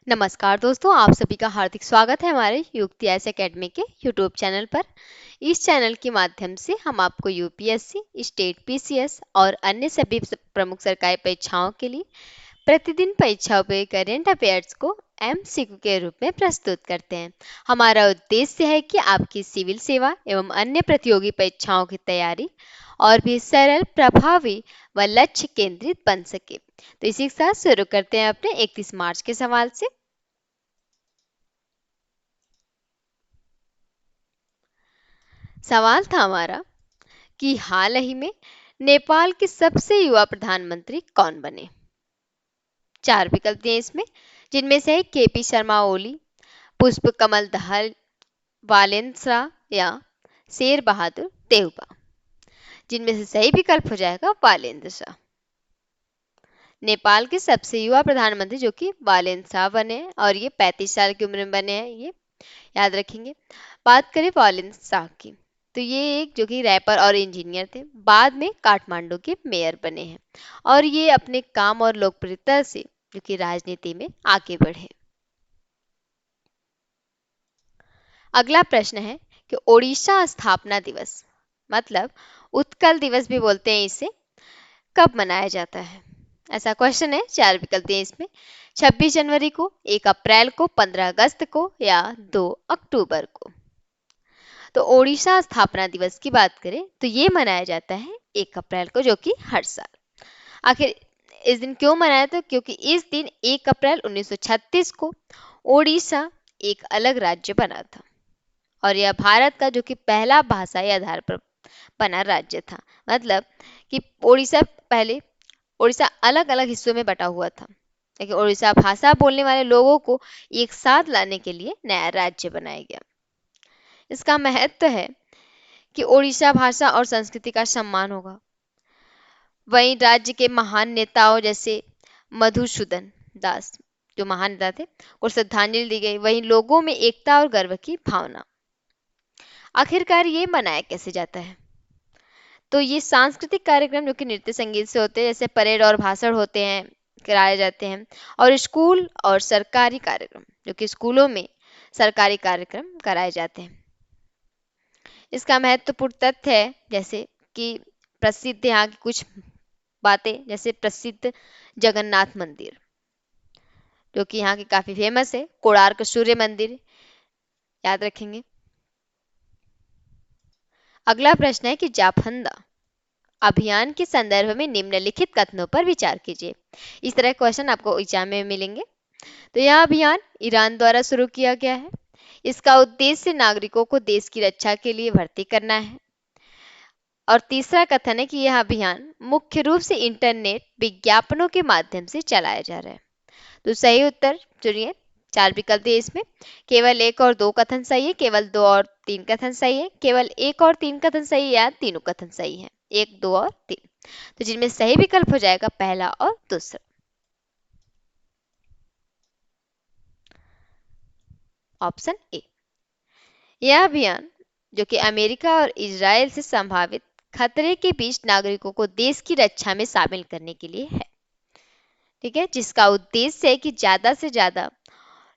नमस्कार दोस्तों, आप सभी का हार्दिक स्वागत है हमारे युक्ति एस एकेडमी के यूट्यूब चैनल पर। इस चैनल के माध्यम से हम आपको यूपीएससी, स्टेट पीसीएस और अन्य सभी प्रमुख सरकारी परीक्षाओं के लिए प्रतिदिन परीक्षाओं पे करंट अफेयर्स को एमसीक्यू के रूप में प्रस्तुत करते हैं। हमारा उद्देश्य है कि आपकी सिविल सेवा एवं अन्य प्रतियोगी परीक्षाओं की तैयारी और भी सरल, प्रभावी व लक्ष्य केंद्रित बन सके। तो इसी के साथ शुरू करते हैं अपने 31 मार्च के सवाल से। सवाल था हमारा कि हाल ही में नेपाल के सबसे युवा प्रधानमंत्री कौन बने। चार विकल्प दिए इसमें, जिनमें से है केपी शर्मा ओली, पुष्प कमल दहल, वालेंसा या शेर बहादुर देउबा। जिनमें से सही विकल्प हो जाएगा वालेंद्र शाह। नेपाल के सबसे युवा प्रधानमंत्री जो कि वालेंद्र शाह बने हैं और ये 35 साल की उम्र में बने हैं, ये याद रखेंगे। बात करें वालेंद्र शाह की, तो ये एक जो कि रैपर और इंजीनियर थे, बाद में काठमांडू के मेयर बने हैं और ये अपने काम और लोकप्रियता से जो कि राजनीति में आगे बढ़े। अगला प्रश्न है कि ओडिशा स्थापना दिवस, मतलब उत्कल दिवस भी बोलते हैं इसे, कब मनाया जाता है। ऐसा क्वेश्चन है, चार विकल्प दिए इसमें, 26 जनवरी को, 1 अप्रैल को, 15 अगस्त को या 2 अक्टूबर को। तो ओडिशा स्थापना दिवस की बात करें तो ये मनाया जाता है 1 अप्रैल को, जो कि हर साल। आखिर इस दिन क्यों मनाया था? क्योंकि इस दिन 1 अप्रैल 1936 को ओडिशा एक अलग राज्य बना था और यह भारत का जो कि पहला भाषाई आधार पर बना राज्य था। मतलब कि उड़ीसा अलग अलग हिस्सों में बटा हुआ था, लेकिन उड़ीसा भाषा बोलने वाले लोगों को एक साथ लाने के लिए नया राज्य बनाया गया। इसका महत्व है कि ओडिशा भाषा और संस्कृति का सम्मान होगा। वहीं राज्य के महान नेताओं जैसे मधुसूदन दास, जो महान नेता थे, को श्रद्धांजलि दी गई। वहीं लोगों में एकता और गर्व की भावना। आखिरकार ये मनाया कैसे जाता है? तो ये सांस्कृतिक कार्यक्रम जो कि नृत्य संगीत से होते हैं, जैसे परेड और भाषण होते हैं, कराए जाते हैं। और स्कूल और सरकारी कार्यक्रम, जो कि स्कूलों में सरकारी कार्यक्रम कराए जाते हैं। इसका महत्वपूर्ण तथ्य है जैसे कि प्रसिद्ध यहाँ की कुछ बातें, जैसे प्रसिद्ध जगन्नाथ मंदिर जो कि यहाँ की काफी फेमस है, कोणार्क सूर्य मंदिर याद रखेंगे। अगला प्रश्न है कि जाफंदा अभियान के संदर्भ में निम्नलिखित कथनों पर विचार कीजिए। इस तरह क्वेश्चन आपको एग्जाम में मिलेंगे। तो यह अभियान ईरान द्वारा शुरू किया गया है। इसका उद्देश्य नागरिकों को देश की रक्षा के लिए भर्ती करना है। और तीसरा कथन है कि यह अभियान मुख्य रूप से इंटरनेट विज्ञापनों के माध्यम से चलाया जा रहा है। तो सही उत्तर चुनिए। चार विकल्प दिए इसमें, केवल 1 और 2 कथन सही है, केवल 2 और 3 कथन सही है, केवल 1 और 3 कथन सही है या तीनों कथन सही है, 1, 2 और 3। तो जिनमें सही विकल्प हो जाएगा पहला और दूसरा, ऑप्शन ए। यह अभियान जो कि अमेरिका और इजराइल से संभावित खतरे के बीच नागरिकों को देश की रक्षा में शामिल करने के लिए है। ठीक है, जिसका उद्देश्य है कि ज्यादा से ज्यादा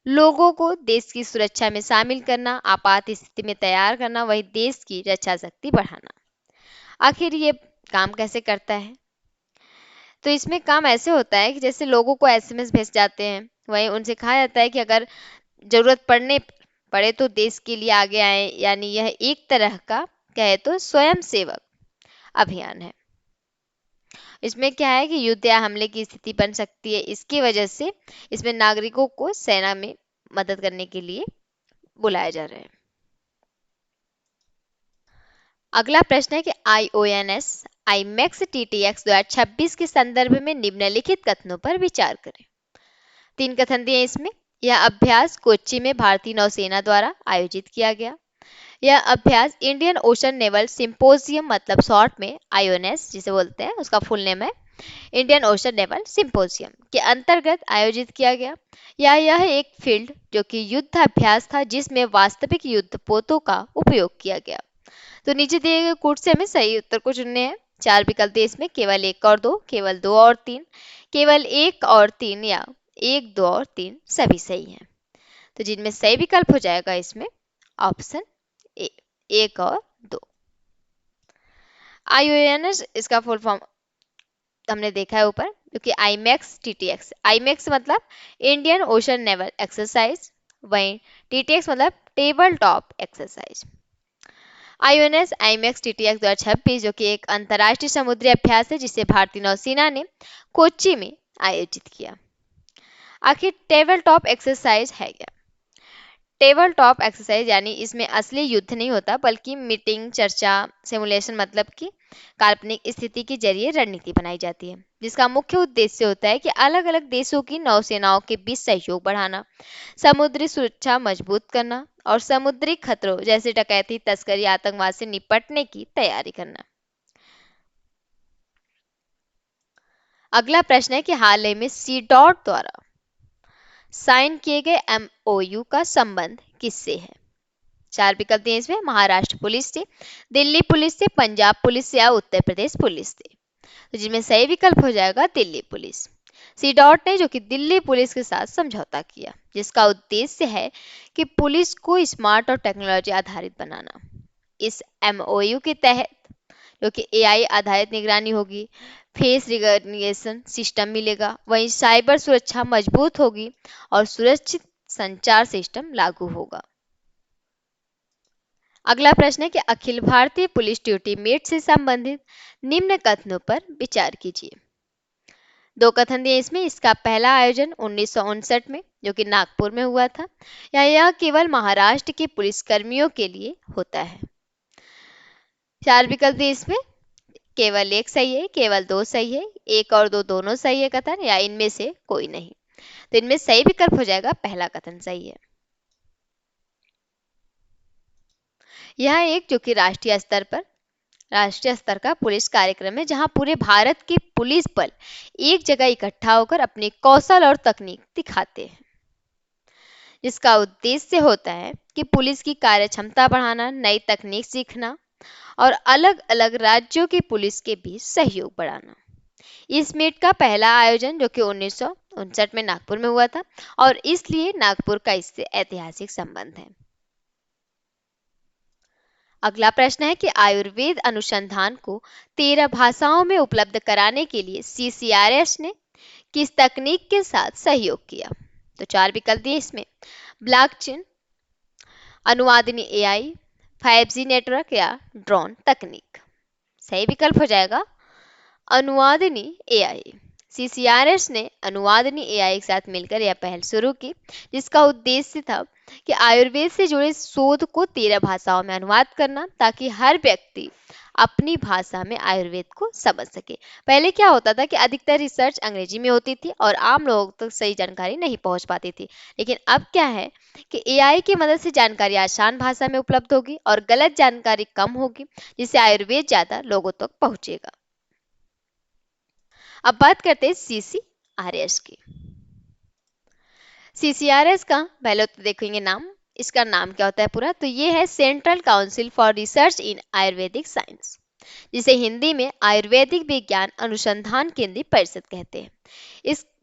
लोगों को देश की सुरक्षा में शामिल करना, आपात स्थिति में तैयार करना, वही देश की रक्षा शक्ति बढ़ाना। आखिर ये काम कैसे करता है? तो इसमें काम ऐसे होता है कि जैसे लोगों को एसएमएस भेज जाते हैं, वहीं उनसे कहा जाता है कि अगर जरूरत पड़े तो देश के लिए आगे आए। यानी यह एक तरह का कहे तो स्वयं सेवक अभियान है। इसमें क्या है कि युद्ध या हमले की स्थिति बन सकती है, इसकी वजह से इसमें नागरिकों को सेना में मदद करने के लिए बुलाया जा रहा है। अगला प्रश्न है कि IONS IMEX TTX 2026 के संदर्भ में निम्नलिखित कथनों पर विचार करें। 3 कथन दिए इसमें, यह अभ्यास कोच्चि में भारतीय नौसेना द्वारा आयोजित किया गया। यह अभ्यास इंडियन ओशन नेवल सिंपोजियम, मतलब शॉर्ट में IONS जिसे बोलते हैं, उसका फुल नेम है इंडियन ओशन नेवल सिंपोजियम, के अंतर्गत आयोजित किया गया। यह एक फील्ड जो कि युद्ध अभ्यास था जिसमें वास्तविक युद्ध पोतों का उपयोग किया गया। तो नीचे दिए गए कोड से हमें सही उत्तर को चुनने हैं। चार विकल्प दिए इसमें, केवल 1 और 2, केवल 2 और 3, केवल 1 और 3 या 1, 2 और 3 सभी सही हैं। तो जिनमें सही विकल्प हो जाएगा इसमें ऑप्शन ए, 1 और 2। IUNS इसका फुल फॉर्म हमने देखा है ऊपर, क्योंकि IMEX TTX, IMEX मतलब इंडियन ओशन नेवल एक्सरसाइज, वहीं TTX मतलब table top exercise. IONS IMEX TTX 2026 जो कि एक अंतर्राष्ट्रीय समुद्री अभ्यास है जिसे भारतीय नौसेना ने कोच्चि में आयोजित किया। आखिर टेबल टॉप एक्सरसाइज है क्या? टेबल टॉप एक्सरसाइज यानी इसमें असली युद्ध नहीं होता, बल्कि मीटिंग, चर्चा, सिमुलेशन मतलब कि काल्पनिक स्थिति के जरिए रणनीति बनाई जाती है, जिसका मुख्य उद्देश्य होता है कि अलग अलग देशों की नौसेनाओं के बीच सहयोग बढ़ाना, समुद्री सुरक्षा मजबूत करना और समुद्री खतरों जैसे डकैती, तस्करी, आतंकवाद से निपटने की तैयारी करना। अगला प्रश्न है कि हाल ही में सी डॉट द्वारा साइन किए गए MOU का संबंध किससे है? 4 विकल्प दिए इसमें, महाराष्ट्र पुलिस से, दिल्ली पुलिस से, पंजाब पुलिस से या उत्तर प्रदेश पुलिस से। तो जिनमें सही विकल्प हो जाएगा दिल्ली पुलिस। सी डॉट ने जो कि दिल्ली पुलिस के साथ समझौता किया, जिसका उद्देश्य है कि पुलिस को स्मार्ट और टेक्नोलॉजी आधारित बनाना। इस MOU के तहत जो कि AI आधारित निगरानी होगी, फेस रिकॉग्निशन सिस्टम मिलेगा, वहीं साइबर सुरक्षा मजबूत होगी और सुरक्षित संचार सिस्टम लागू होगा। अगला प्रश्न है कि Akhil Bharatiya police duty met से संबंधित निम्न कथनों पर विचार कीजिए। 2 कथन दिए इसमें। इसका पहला आयोजन 1959 में जो कि नागपुर में हुआ था, या यह केवल महाराष्ट्र के पुलिस कर्मियों के लिए होता है। 4 विकल्प दिए इसमें, केवल 1 सही है, केवल 2 सही है, 1 और 2 दोनों सही है कथन, या इनमें से कोई नहीं। तो इनमें सही विकल्प हो जाएगा पहला कथन सही है। यह एक जो कि राष्ट्रीय स्तर का पुलिस कार्यक्रम है, जहां पूरे भारत के पुलिस बल एक जगह इकट्ठा होकर अपने कौशल और तकनीक दिखाते हैं, जिसका उद्देश्य होता है कि पुलिस की कार्य क्षमता बढ़ाना, नई तकनीक सीखना और अलग अलग राज्यों की पुलिस के बीच सहयोग बढ़ाना। इस मीट का पहला आयोजन जो कि 1959 में नागपुर में हुआ था और इसलिए नागपुर का इससे ऐतिहासिक संबंध है। अगला प्रश्न है कि आयुर्वेद अनुसंधान को 13 भाषाओं में उपलब्ध कराने के लिए CCRS ने किस तकनीक के साथ सहयोग किया? तो 4 विकल्प दिए इसमें, ब्लॉकचेन, अनुवादिनी AI, 5G नेटवर्क या ड्रोन तकनीक। सही विकल्प हो जाएगा अनुवादिनी AI। CCRS ने अनुवादिनी AI के साथ मिलकर यह पहल शुरू की, जिसका उद्देश्य था कि आयुर्वेद से जुड़े शोध को 13 भाषाओं में अनुवाद करना, ताकि हर व्यक्ति अपनी भाषा में आयुर्वेद को समझ सके। पहले क्या होता था कि अधिकतर रिसर्च अंग्रेजी में होती थी और आम लोगों तक सही जानकारी नहीं पहुंच पाती थी, लेकिन अब क्या है कि AI की मदद से जानकारी आसान भाषा में उपलब्ध होगी और गलत जानकारी कम होगी, जिससे आयुर्वेद ज्यादा लोगों तक पहुंचेगा। अब बात करते हैं CCRS की। CCRS का पहले तो देखेंगे नाम, इसका नाम क्या होता है पूरा, तो ये है central council for research in Ayurvedic science, जिसे हिंदी में आयुर्वेदिक विज्ञान अनुसंधान केंद्रीय परिषद कहते हैं।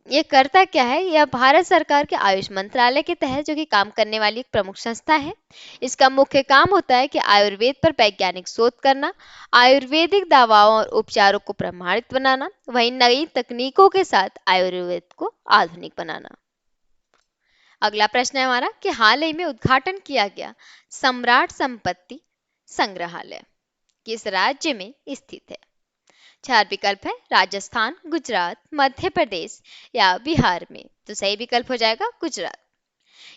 ये करता क्या है, यह भारत सरकार के आयुष मंत्रालय के तहत जो कि काम करने वाली एक प्रमुख संस्था है। इसका मुख्य काम होता है कि आयुर्वेद पर वैज्ञानिक शोध करना, आयुर्वेदिक दवाओं और उपचारों को प्रमाणित बनाना, वहीं नई तकनीकों के साथ आयुर्वेद को आधुनिक बनाना। अगला प्रश्न है हमारा कि हाल ही में उद्घाटन किया गया सम्राट संपत्ति संग्रहालय किस राज्य में स्थित है? 4 विकल्प है, राजस्थान, गुजरात, मध्य प्रदेश या बिहार में। तो सही विकल्प हो जाएगा गुजरात।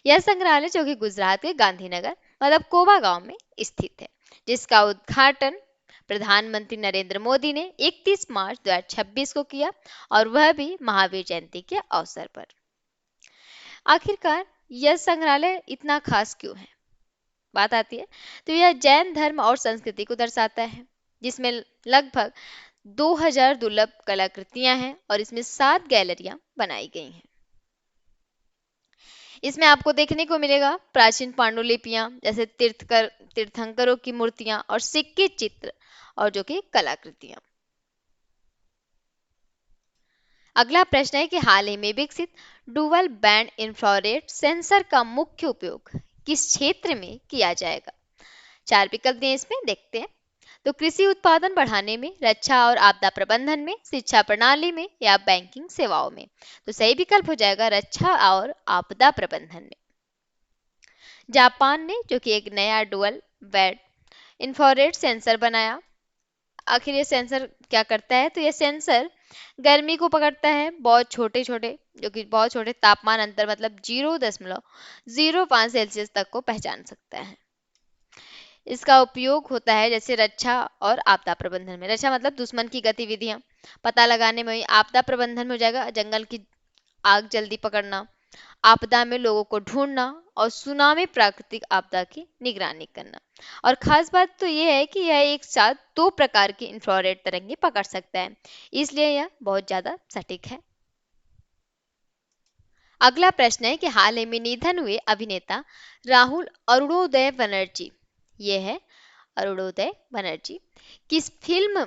यह संग्रहालय जो कि गुजरात के गांधीनगर मतलब कोबा गांव में स्थित है, जिसका उद्घाटन प्रधानमंत्री नरेंद्र मोदी ने 31 मार्च 2026 को किया और वह भी महावीर जयंती के अवसर पर। आखिरकार यह संग्रहालय इतना खास क्यों है? बात आती है तो यह जैन धर्म और संस्कृति को दर्शाता है, जिसमें लगभग 2000 दुर्लभ कलाकृतियां हैं और इसमें 7 गैलरियां बनाई गई हैं। इसमें आपको देखने को मिलेगा प्राचीन पांडुलिपियां, जैसे तीर्थंकरों की मूर्तियां और सिक्के, चित्र और जो कि कलाकृतियां। अगला प्रश्न है कि हाल ही में विकसित डुअल बैंड इंफ्रारेड सेंसर का मुख्य उपयोग किस क्षेत्र में किया जाएगा? 4 विकल्प दिए इसमें, देखते हैं। तो कृषि उत्पादन बढ़ाने में, रक्षा और आपदा प्रबंधन में, शिक्षा प्रणाली में या बैंकिंग सेवाओं में। तो सही विकल्प हो जाएगा रक्षा और आपदा प्रबंधन में। जापान ने जो कि एक नया डुअल बैंड इंफ्रारेड सेंसर बनाया। आखिर ये सेंसर क्या करता है? तो ये सेंसर गर्मी को पकड़ता है, बहुत छोटे छोटे, जो कि बहुत छोटे तापमान अंतर मतलब 0.05 सेल्सियस तक को पहचान सकता है। इसका उपयोग होता है जैसे रक्षा और आपदा प्रबंधन में। रक्षा मतलब दुश्मन की गतिविधियां पता लगाने में, आपदा प्रबंधन में हो जाएगा जंगल की आग जल्दी पकड़ना, आपदा में लोगों को ढूंढना और सुनामी प्राकृतिक आपदा की निगरानी करना। और खास बात तो यह है कि यह एक साथ 2 प्रकार की इंफ्रारेड तरंगे पकड़ सकता है, इसलिए यह बहुत ज्यादा सटीक है। अगला प्रश्न है कि हाल ही में निधन हुए अभिनेता राहुल अरुणोदय बनर्जी, ये है अरुणोदय बनर्जी, किस फिल्म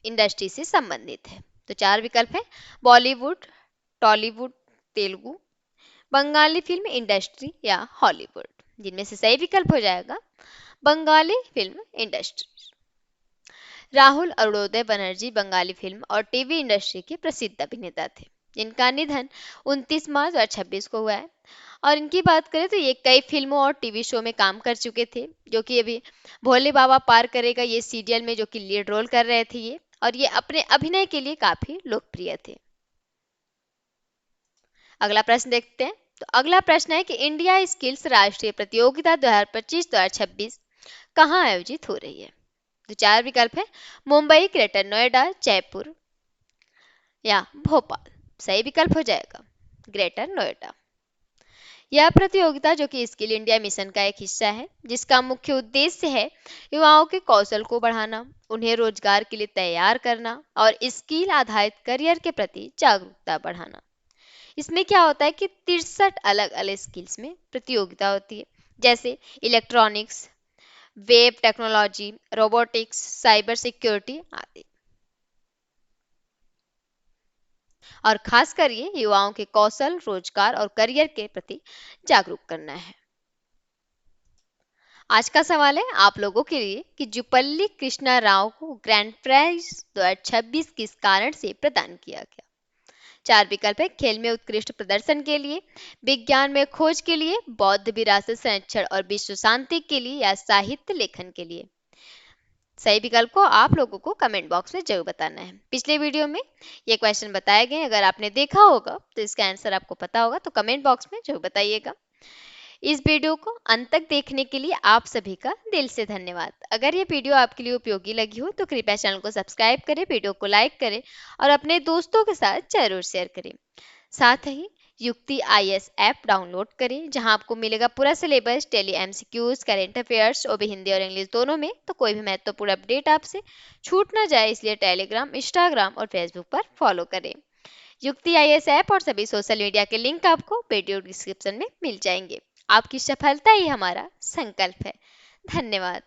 इंडस्ट्री से संबंधित है? तो 4 विकल्प है, Bollywood, Tollywood, Telugu, Bengali film industry या हॉलीवुड। जिनमें से सही विकल्प हो जाएगा Bengali film industry. Rahul Arunoday Banerjee Bengali film और टीवी इंडस्ट्री के प्रसिद्ध अभिनेता थे, जिनका निधन 29 मार्च 2026 को हुआ है। और इनकी बात करें तो ये कई फिल्मों और टीवी शो में काम कर चुके थे, जो कि अभी भोले बाबा पार करेगा ये सीरियल में जो कि लीड रोल कर रहे थे ये, और ये अपने अभिनय के लिए काफी लोकप्रिय थे। अगला प्रश्न देखते हैं। तो अगला प्रश्न है कि इंडिया स्किल्स राष्ट्रीय प्रतियोगिता 2025-2026 कहाँ आयोजित हो रही है? तो 4 विकल्प है, मुंबई, ग्रेटर नोएडा, जयपुर या भोपाल। सही विकल्प हो जाएगा ग्रेटर नोएडा। यह प्रतियोगिता जो कि स्किल इंडिया मिशन का एक हिस्सा है, जिसका मुख्य उद्देश्य है युवाओं के कौशल को बढ़ाना, उन्हें रोजगार के लिए तैयार करना और स्किल आधारित करियर के प्रति जागरूकता बढ़ाना। इसमें क्या होता है कि 63 अलग अलग स्किल्स में प्रतियोगिता होती है, जैसे electronics, web technology, robotics, cyber security आदि। और खासकर ये युवाओं के कौशल, रोजगार और करियर के प्रति जागरूक करना है। आज का सवाल है आप लोगों के लिए कि जुपल्ली कृष्णा राव को ग्रैंड प्राइज 2026 किस कारण से प्रदान किया गया? 4 विकल्प है, खेल में उत्कृष्ट प्रदर्शन के लिए, विज्ञान में खोज के लिए, बौद्ध विरासत संरक्षण और विश्व शांति के लिए या साहित्य लेखन के लिए। सही विकल्प को आप लोगों को कमेंट बॉक्स में जरूर बताना है। पिछले वीडियो में ये क्वेश्चन बताए गए, अगर आपने देखा होगा तो इसका आंसर आपको पता होगा, तो कमेंट बॉक्स में जरूर बताइएगा। इस वीडियो को अंत तक देखने के लिए आप सभी का दिल से धन्यवाद। अगर ये वीडियो आपके लिए उपयोगी लगी हो तो कृपया चैनल को सब्सक्राइब करें, वीडियो को लाइक करें और अपने दोस्तों के साथ जरूर शेयर करें। साथ ही युक्ति आईएएस ऐप डाउनलोड करें, जहां आपको मिलेगा पूरा syllabus, daily MCQs, current affairs, वो भी हिंदी और इंग्लिश दोनों में। तो कोई भी महत्वपूर्ण अपडेट आपसे छूट ना जाए, इसलिए टेलीग्राम, इंस्टाग्राम और फेसबुक पर फॉलो करें। युक्ति आईएएस ऐप और सभी सोशल मीडिया के लिंक आपको वीडियो डिस्क्रिप्शन में मिल जाएंगे। आपकी सफलता ही हमारा संकल्प है। धन्यवाद।